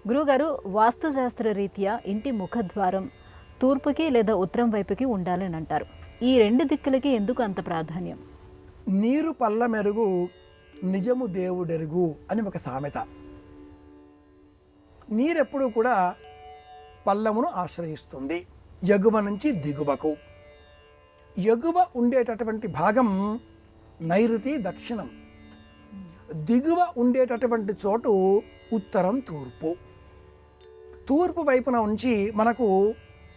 గురువుగారు, వాస్తుశాస్త్ర రీత్యా ఇంటి ముఖద్వారం తూర్పుకి లేదా ఉత్తరం వైపుకి ఉండాలని అంటారు. ఈ రెండు దిక్కులకి ఎందుకు అంత ప్రాధాన్యం? నీరు పల్ల మెరుగు నిజము దేవుడెరుగు అని ఒక సామెత. నీరెప్పుడు కూడా పల్లమును ఆశ్రయిస్తుంది, ఎగువ నుంచి దిగువకు. ఎగువ ఉండేటటువంటి భాగం నైరుతి దక్షిణం, దిగువ ఉండేటటువంటి చోటు ఉత్తరం తూర్పు. తూర్పు వైపున ఉంచి మనకు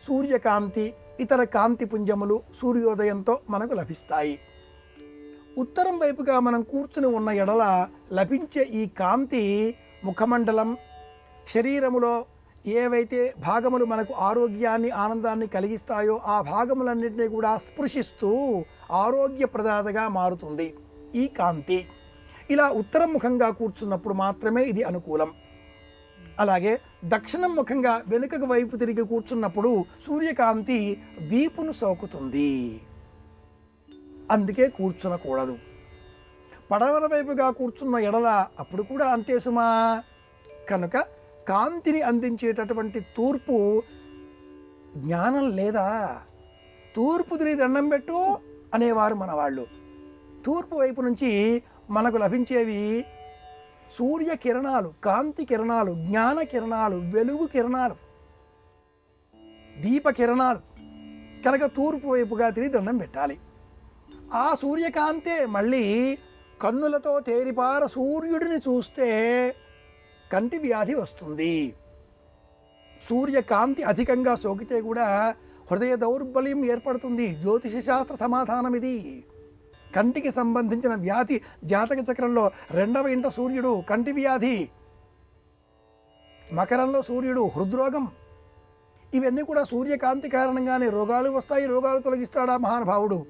సూర్యకాంతి, ఇతర కాంతి పుంజములు సూర్యోదయంతో మనకు లభిస్తాయి. ఉత్తరం వైపుగా మనం కూర్చుని ఉన్న ఎడల లభించే ఈ కాంతి ముఖమండలం, శరీరములో ఏవైతే భాగములు మనకు ఆరోగ్యాన్ని ఆనందాన్ని కలిగిస్తాయో ఆ భాగములన్నింటినీ కూడా స్పృశిస్తూ ఆరోగ్యప్రదాతగా మారుతుంది ఈ కాంతి. ఇలా ఉత్తరం ముఖంగా కూర్చున్నప్పుడు మాత్రమే ఇది అనుకూలం. అలాగే దక్షిణం ముఖంగా వెనుకకు వైపు తిరిగి కూర్చున్నప్పుడు సూర్యకాంతి వీపును సోకుతుంది, అందుకే కూర్చునకూడదు. పడమర వైపుగా కూర్చున్న ఎడల అప్పుడు కూడా అంతే సుమా. కనుక కాంతిని అందించేటటువంటి తూర్పు జ్ఞానం లేదా, తూర్పు తిరిగి దండం పెట్టు అనేవారు మనవాళ్ళు. తూర్పు వైపు నుంచి మనకు లభించేవి సూర్యకిరణాలు, కాంతి కిరణాలు, జ్ఞాన కిరణాలు, వెలుగు కిరణాలు, దీప కిరణాలు. కనుక తూర్పు వైపుగా తిరిగి దండం పెట్టాలి. ఆ సూర్యకాంతే మళ్ళీ కన్నులతో తేరిపార సూర్యుడిని చూస్తే కంటి వ్యాధి వస్తుంది. సూర్యకాంతి అధికంగా సోకితే కూడా హృదయ దౌర్బల్యం ఏర్పడుతుంది. జ్యోతిష శాస్త్ర సమాధానం ఇది. కంటికి సంబంధించిన వ్యాధి జాతక చక్రంలో 2వ ఇంట సూర్యుడు కంటి వ్యాధి, మకరంలో సూర్యుడు హృద్రోగం. ఇవన్నీ కూడా సూర్యకాంతి కారణంగానే రోగాలు వస్తాయి. రోగాలు తొలగిస్తాడా మహానుభావుడు.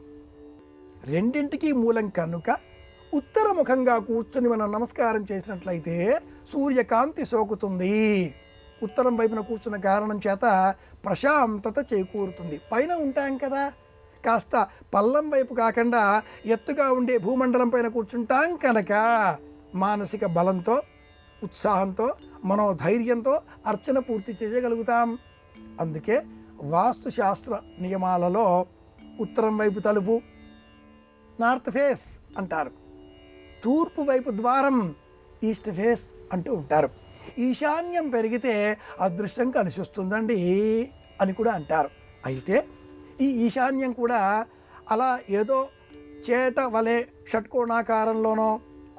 రెండింటికి మూలం కనుక ఉత్తరముఖంగా కూర్చొని మనం నమస్కారం చేసినట్లయితే సూర్యకాంతి సోకుతుంది. ఉత్తరం వైపున కూర్చున్న కారణం చేత ప్రశాంతత చేకూరుతుంది. పైన ఉంటాం కదా, కాస్త పల్లం వైపు కాకుండా ఎత్తుగా ఉండే భూమండలం పైన కూర్చుంటాం కనుక మానసిక బలంతో, ఉత్సాహంతో, మనోధైర్యంతో అర్చన పూర్తి చేయగలుగుతాం. అందుకే వాస్తుశాస్త్ర నియమాలలో ఉత్తరం వైపు తలుపు నార్త్ ఫేస్ అంటారు, తూర్పు వైపు ద్వారం ఈస్ట్ ఫేస్ అంటూ ఉంటారు. ఈశాన్యం పెరిగితే అదృష్టం కలిసి వస్తుందండి అని కూడా అంటారు. అయితే ఈ ఈశాన్యం కూడా అలా ఏదో చేట వలె షట్కోణాకారంలోనో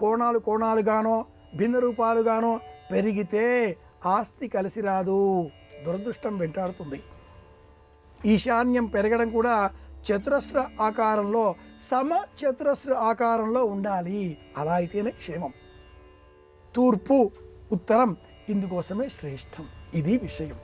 కోణాలు కోణాలుగానో భిన్న రూపాలుగానో పెరిగితే ఆస్తి కలిసి రాదు, దురదృష్టం వెంటాడుతుంది. ఈశాన్యం పెరగడం కూడా చతురస్ర ఆకారంలో, సమచతురస్ర ఆకారంలో ఉండాలి. అలా అయితేనే క్షేమం. తూర్పు ఉత్తరం ఇందుకోసమే శ్రేష్టం. ఇది విషయం.